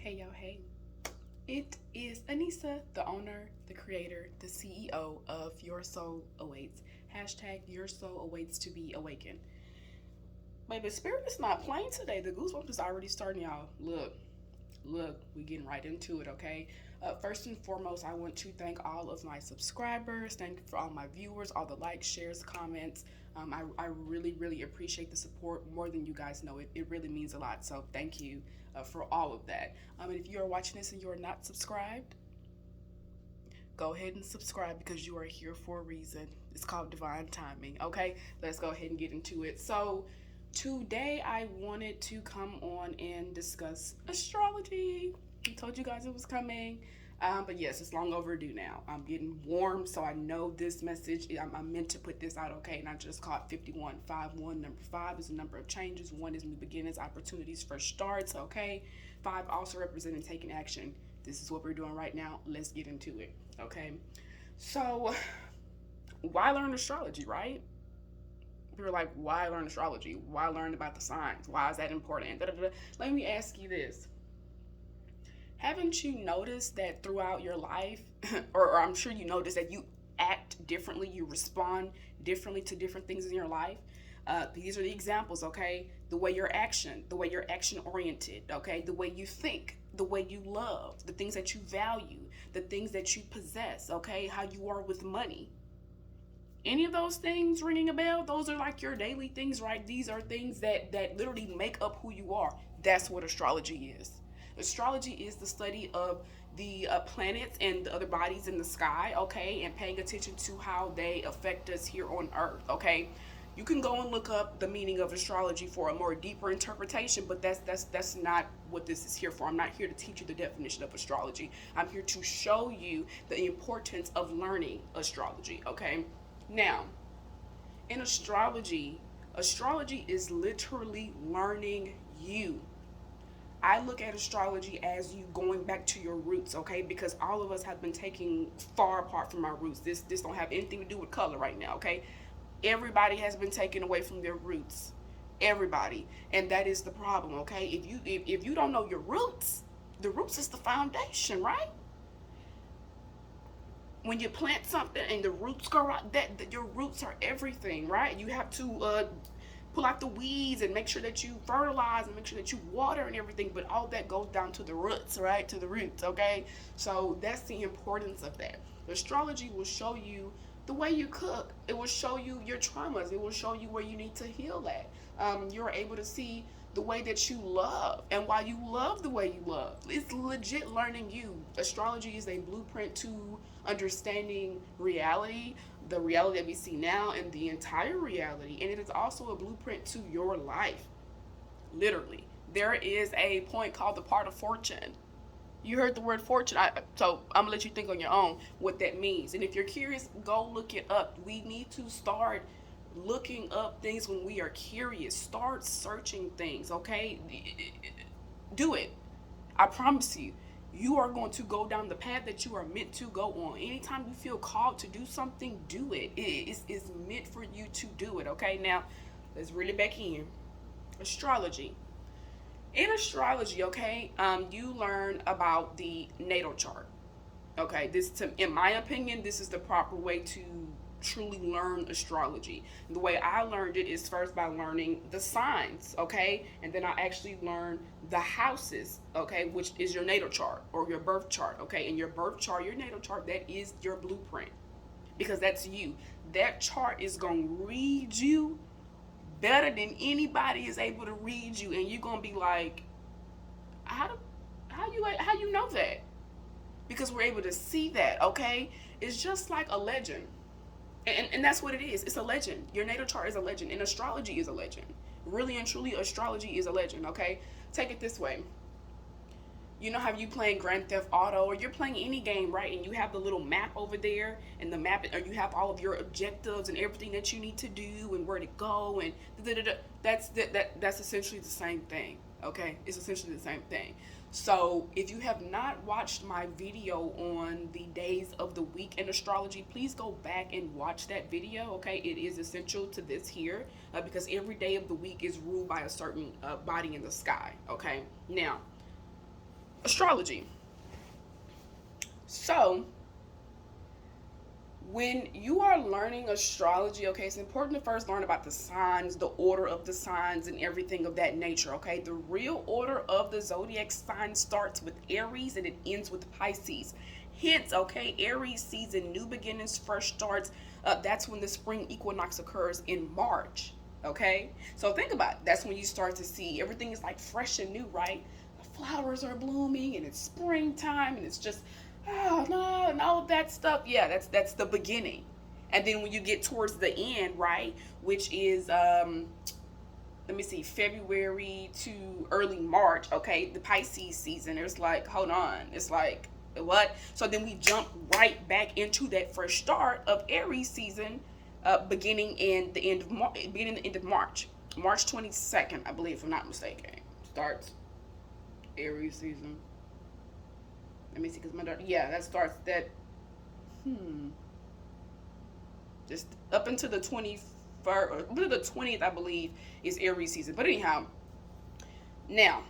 Hey y'all, hey. It is Anisa, the owner, the creator, the CEO of Your Soul Awaits. Hashtag Your Soul Awaits to be awakened. Baby, Spirit is not playing today. The goosebumps is already starting, y'all. Look, we getting right into it, okay? First and foremost, I want to thank all of my subscribers. Thank you for all my viewers, all the likes, shares, comments. I really, really appreciate the support more than you guys know. It really means a lot. So thank you for all of that. And if you are watching this and you are not subscribed, go ahead and subscribe because you are here for a reason. It's called divine timing, okay? Let's go ahead and get into it. So, today I wanted to come on and discuss astrology. I told you guys it was coming. But yes, it's long overdue now. I'm getting warm, so I know this message. I'm meant to put this out, okay? And I just caught 5151. Number 5 is the number of changes. 1 is new beginnings, opportunities, fresh starts, okay? 5 also representing taking action. This is what we're doing right now. Let's get into it, okay? So, why learn astrology, right? People are like, why learn astrology? Why learn about the signs? Why is that important? Da, da, da. Let me ask you this. Haven't you noticed that throughout your life, or I'm sure you noticed that you act differently, you respond differently to different things in your life? These are the examples, okay? The way the way you're action oriented, okay? The way you think, the way you love, the things that you value, the things that you possess, okay? How you are with money. Any of those things ringing a bell? Those are like your daily things, right? These are things that literally make up who you are. That's what astrology is. Astrology is the study of the planets and the other bodies in the sky, okay, and paying attention to how they affect us here on Earth, okay. You can go and look up the meaning of astrology for a more deeper interpretation, but that's not what this is here for. I'm not here to teach you the definition of astrology. I'm here to show you the importance of learning astrology, okay. Now, in astrology is literally learning you. I look at astrology as you going back to your roots, okay? Because all of us have been taken far apart from our roots. This don't have anything to do with color right now, okay? Everybody has been taken away from their roots. Everybody. And that is the problem, okay? If you don't know your roots, the roots is the foundation, right? When you plant something and the roots grow out, that your roots are everything, right? You have to pull out the weeds and make sure that you fertilize and make sure that you water and everything, but all that goes down to the roots, right? To the roots, okay? So that's the importance of that. Astrology will show you the way you cook. It will show you your traumas. It will show you where you need to heal at. You're able to see the way that you love and why you love the way you love. It's legit learning you. Astrology is a blueprint to understanding reality, the reality that we see now, and the entire reality. And it is also a blueprint to your life. Literally. There is a point called the part of fortune. You heard the word fortune, so I'm gonna let you think on your own what that means. And if you're curious, go look it up. We need to start looking up things when we are curious. Start searching things, okay? Do it. I promise you, you are going to go down the path that you are meant to go on. Anytime you feel called to do something, do it. It's meant for you to do it, okay? Now, let's reel it back in. Astrology. In astrology, okay, you learn about the natal chart. Okay, in my opinion, this is the proper way to truly learn astrology. The way I learned it is first by learning the signs, okay, and then I actually learned the houses, okay, which is your natal chart or your birth chart, okay. And your birth chart, your natal chart, that is your blueprint because that's you. That chart is gonna read you better than anybody is able to read you, and you're gonna be like, how you know that? Because we're able to see that, okay? It's just like a legend. And that's what it is. It's a legend. Your natal chart is a legend, and astrology is a legend. Really and truly, astrology is a legend, okay? Take it this way. You know how you playing Grand Theft Auto or you're playing any game, right? And you have the little map over there, and the map, or you have all of your objectives and everything that you need to do and where to go, and that's essentially the same thing. Okay, it's essentially the same thing. So if you have not watched my video on the days of the week in astrology, please go back and watch that video. Okay, it is essential to this here because every day of the week is ruled by a certain body in the sky. Okay, now astrology. So when you are learning astrology, okay, it's important to first learn about the signs, the order of the signs, and everything of that nature, okay? The real order of the zodiac sign starts with Aries and it ends with Pisces. Hence, okay, Aries season, new beginnings, fresh starts. That's when the spring equinox occurs in March, okay? So think about it. That's when you start to see everything is like fresh and new, right? The flowers are blooming and it's springtime and it's just oh no, and all of that stuff. Yeah, that's the beginning. And then when you get towards the end, right, which is let me see, February to early March, okay, the Pisces season, it's like, hold on, it's like what? So then we jump right back into that fresh start of Aries season, beginning in the end of March. March 22nd, I believe, if I'm not mistaken, starts Aries season. Let me see, because my daughter, yeah, that starts that, just up until the 21st, or up until the 20th, I believe, is Aries season. But anyhow, now,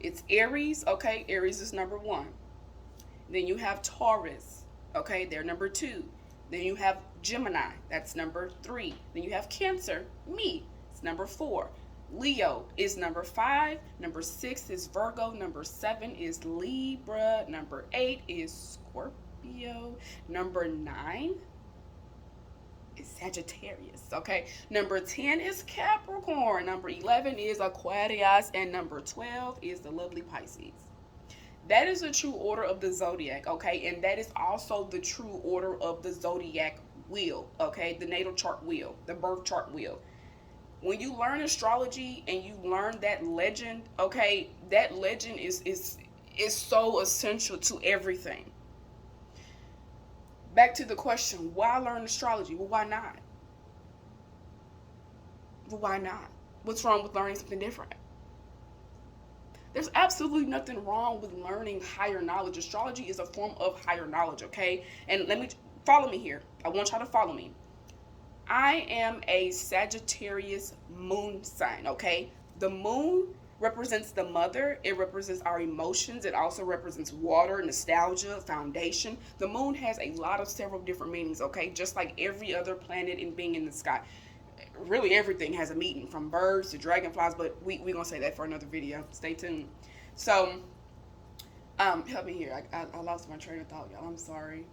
it's Aries, okay, Aries is number 1. Then you have Taurus, okay, they're number 2. Then you have Gemini, that's number 3. Then you have Cancer, me, it's number 4. Leo is number 5. Number 6 is Virgo. Number 7 is Libra. Number 8 is Scorpio. Number 9 is Sagittarius. Okay. Number 10 is Capricorn. Number 11 is Aquarius. And number 12 is the lovely Pisces. That is the true order of the zodiac. Okay. And that is also the true order of the zodiac wheel. Okay. The natal chart wheel. The birth chart wheel. When you learn astrology and you learn that legend, okay, that legend is so essential to everything. Back to the question, why learn astrology? Well, why not? Well, why not? What's wrong with learning something different? There's absolutely nothing wrong with learning higher knowledge. Astrology is a form of higher knowledge, okay? And let me, follow me here. I want y'all to follow me. I am a Sagittarius moon sign, okay? The moon represents the mother. It represents our emotions. It also represents water, nostalgia, foundation. The moon has a lot of several different meanings, okay? Just like every other planet and being in the sky. Really, everything has a meaning, from birds to dragonflies, but we're going to say that for another video. Stay tuned. So, help me here. I lost my train of thought, y'all. I'm sorry.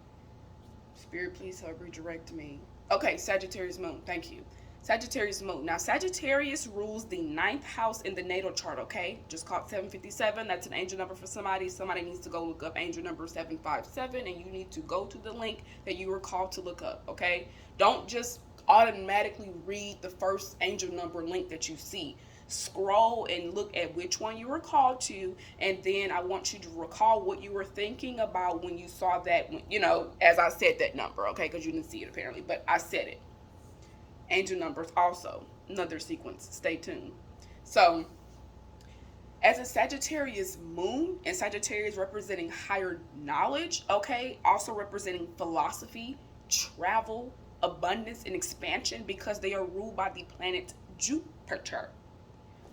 Spirit, please help redirect me. Okay, Sagittarius moon. Thank you. Sagittarius moon. Now, Sagittarius rules the 9th house in the natal chart, okay? Just called 757. That's an angel number for somebody. Somebody needs to go look up angel number 757, and you need to go to the link that you were called to look up, okay? Don't just automatically read the first angel number link that you see. Scroll and look at which one you were called to, and then I want you to recall what you were thinking about when you saw that, you know, as I said that number, okay, because you didn't see it apparently, but I said it. Angel numbers also, another sequence. Stay tuned. So, as a Sagittarius moon, and Sagittarius representing higher knowledge, okay, also representing philosophy, travel, abundance, and expansion, because they are ruled by the planet Jupiter,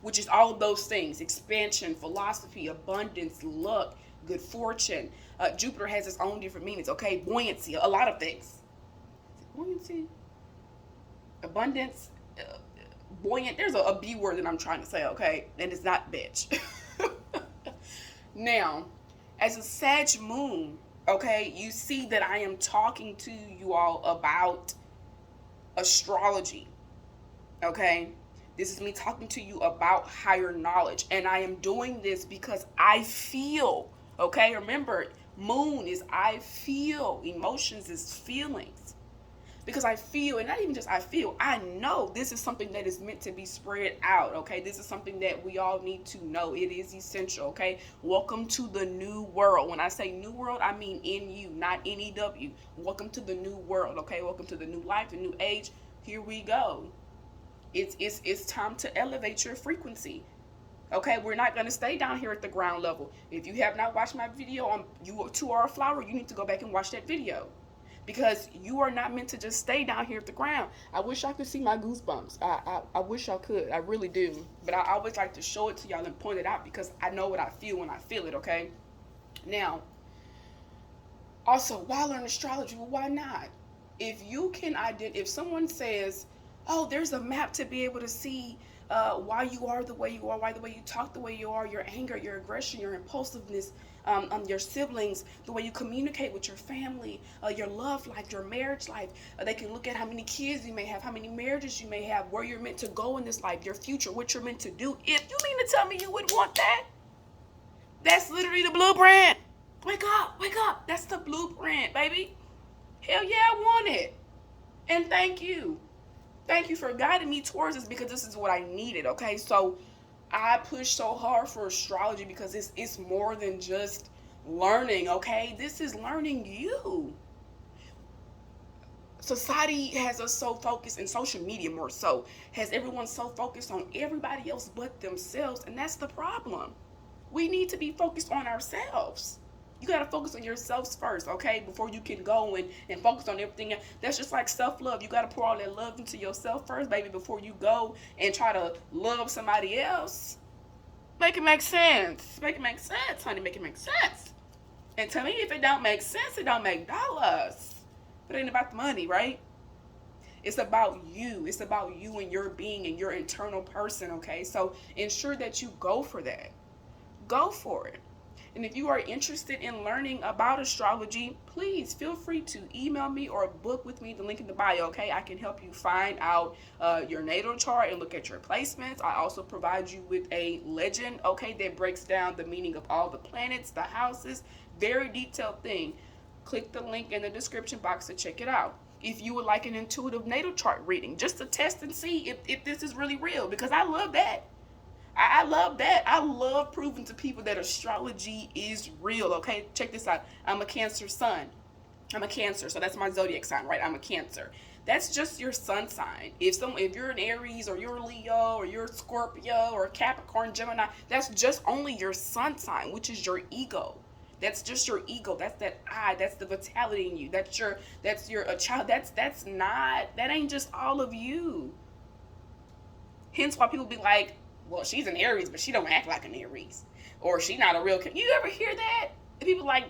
which is all of those things: expansion, philosophy, abundance, luck, good fortune. Jupiter has its own different meanings, okay? Buoyancy, a lot of things. Buoyancy, abundance, buoyant. There's a B word that I'm trying to say, okay? And it's not bitch. Now, as a Sag moon, okay, you see that I am talking to you all about astrology, okay? This is me talking to you about higher knowledge. And I am doing this because I feel, okay? Remember, moon is I feel. Emotions is feelings. Because I feel, and not even just I feel, I know this is something that is meant to be spread out, okay? This is something that we all need to know. It is essential, okay? Welcome to the new world. When I say new world, I mean NU, not NEW. Welcome to the new world, okay? Welcome to the new life, the new age. Here we go. It's time to elevate your frequency. Okay, we're not going to stay down here at the ground level. If you have not watched my video on You Too Are a Flower, you need to go back and watch that video. because you are not meant to just stay down here at the ground. I wish I could see my goosebumps. I wish I could. I really do. But I always like to show it to y'all and point it out because I know what I feel when I feel it, okay? Now, also, why learn astrology? Well, why not? If you can if someone says, oh, there's a map to be able to see why you are the way you are, why the way you talk the way you are, your anger, your aggression, your impulsiveness, your siblings, the way you communicate with your family, your love life, your marriage life. They can look at how many kids you may have, how many marriages you may have, where you're meant to go in this life, your future, what you're meant to do. If you mean to tell me you would want that, that's literally the blueprint. Wake up, wake up. That's the blueprint, baby. Hell yeah, I want it. And thank you. Thank you for guiding me towards this because this is what I needed, okay? So I push so hard for astrology because it's more than just learning, okay? This is learning you. Society has us so focused, and social media more so, has everyone so focused on everybody else but themselves, and that's the problem. We need to be focused on ourselves. You got to focus on yourselves first, okay, before you can go and focus on everything else. That's just like self-love. You got to pour all that love into yourself first, baby, before you go and try to love somebody else. Make it make sense. Make it make sense, honey. Make it make sense. And to me, if it don't make sense, it don't make dollars. But it ain't about the money, right? It's about you. It's about you and your being and your internal person, okay? So ensure that you go for that. Go for it. And if you are interested in learning about astrology, please feel free to email me or book with me, the link in the bio, okay? I can help you find out your natal chart and look at your placements. I also provide you with a legend, okay, that breaks down the meaning of all the planets, the houses, very detailed thing. Click the link in the description box to check it out. If you would like an intuitive natal chart reading, just to test and see if this is really real, because I love that. I love that. I love proving to people that astrology is real, okay? Check this out. I'm a Cancer sun. I'm a Cancer, so that's my zodiac sign, right? I'm a Cancer. That's just your sun sign. If you're an Aries or you're a Leo or you're a Scorpio or a Capricorn, Gemini, that's just only your sun sign, which is your ego. That's just your ego. That's that I. That's the vitality in you. That's your a child. That ain't just all of you. Hence why people be like, well, she's an Aries, but she don't act like an Aries. Or she not a real... You ever hear that? People like,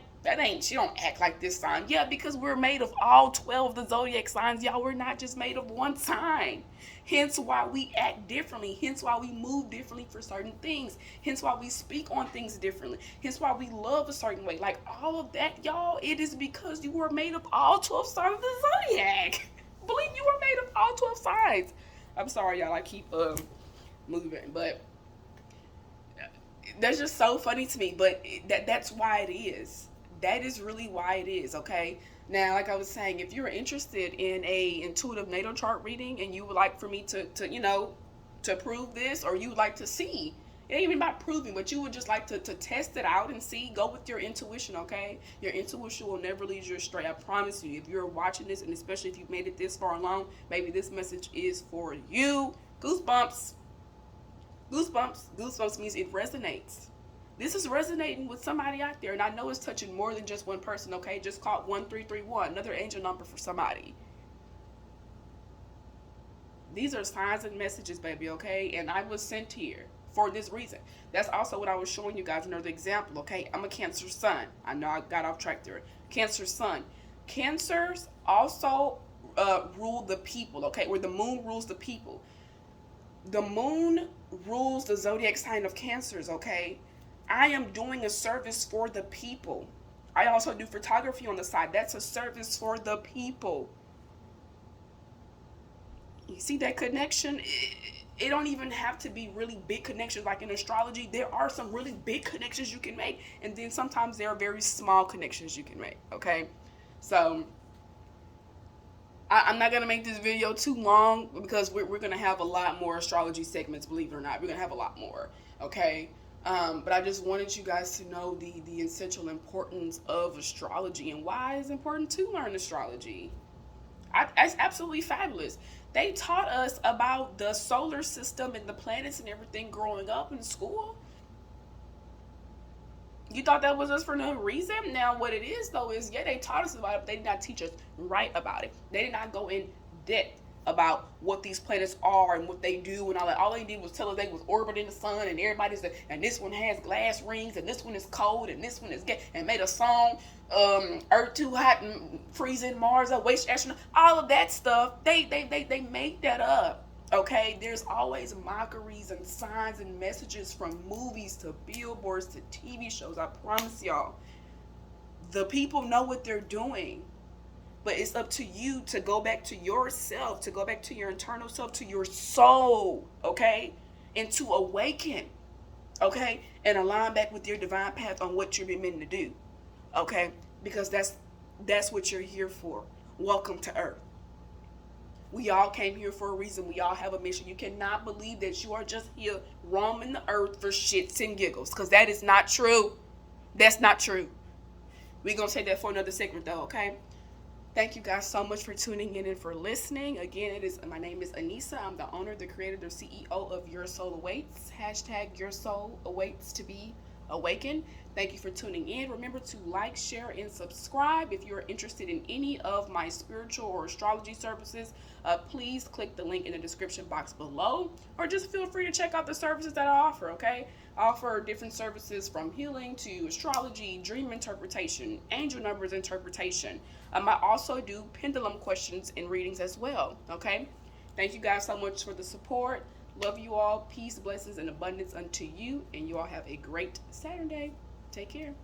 she don't act like this sign. Yeah, because we're made of all 12 of the zodiac signs, y'all. We're not just made of one sign. Hence why we act differently. Hence why we move differently for certain things. Hence why we speak on things differently. Hence why we love a certain way. Like all of that, y'all, it is because you were made of all 12 signs of the zodiac. Believe you were made of all 12 signs. I'm sorry, y'all. I keep... moving, but that's just so funny to me. But that's why it is. That is really why it is, okay? Now, like I was saying, if you're interested in a intuitive natal chart reading and you would like for me to prove this, or you would like to see, it ain't even about proving, but you would just like to test it out and see, go with your intuition, okay? Your intuition will never lead you astray. I promise you. If you're watching this, and especially if you've made it this far along, maybe this message is for you. Goosebumps. Goosebumps means it resonates. This is resonating with somebody out there, and I know it's touching more than just one person, okay? Just call it 1331, another angel number for somebody. These are signs and messages, baby, okay? And I was sent here for this reason. That's also what I was showing you guys, another example, okay? I'm a Cancer sun. I know I got off track there. Cancer sun. Cancers also rule the people, okay? Where the moon rules the people. The moon rules the zodiac sign of Cancers, okay? I am doing a service for the people. I also do photography on the side. That's a service for the people. You see that connection? It don't even have to be really big connections like in astrology. There are some really big connections you can make. And then sometimes there are very small connections you can make, okay? So... I'm not going to make this video too long because we're going to have a lot more astrology segments, believe it or not. We're going to have a lot more, okay? But I just wanted you guys to know the essential importance of astrology and why it's important to learn astrology. It's absolutely fabulous. They taught us about the solar system and the planets and everything growing up in school. You thought that was just for no reason? Now, what it is, though, is, yeah, they taught us about it, but they did not teach us right about it. They did not go in depth about what these planets are and what they do and all that. All they did was tell us they was orbiting the sun, and everybody's and this one has glass rings, and this one is cold, and this one is gay, and made a song, Earth too hot and freezing Mars a waste astronaut. All of that stuff, they made that up. Okay, there's always mockeries and signs and messages from movies to billboards to TV shows. I promise y'all. The people know what they're doing. But it's up to you to go back to yourself, to go back to your internal self, to your soul, okay? And to awaken, okay? And align back with your divine path on what you've been meant to do, okay? Because that's what you're here for. Welcome to Earth. We all came here for a reason. We all have a mission. You cannot believe that you are just here roaming the earth for shits and giggles, because that is not true. That's not true. We're going to take that for another segment, though, okay? Thank you guys so much for tuning in and for listening. Again, my name is Anisa. I'm the owner, the creator, the CEO of Your Soul Awaits. # Your Soul Awaits to be awakened. Thank you for tuning in. Remember to like, share, and subscribe. If you're interested in any of my spiritual or astrology services, please click the link in the description box below, or just feel free to check out the services that I offer, okay? I offer different services from healing to astrology, dream interpretation, angel numbers interpretation. I also do pendulum questions and readings as well, okay? Thank you guys so much for the support. Love you all. Peace, blessings, and abundance unto you. And you all have a great Saturday. Take care.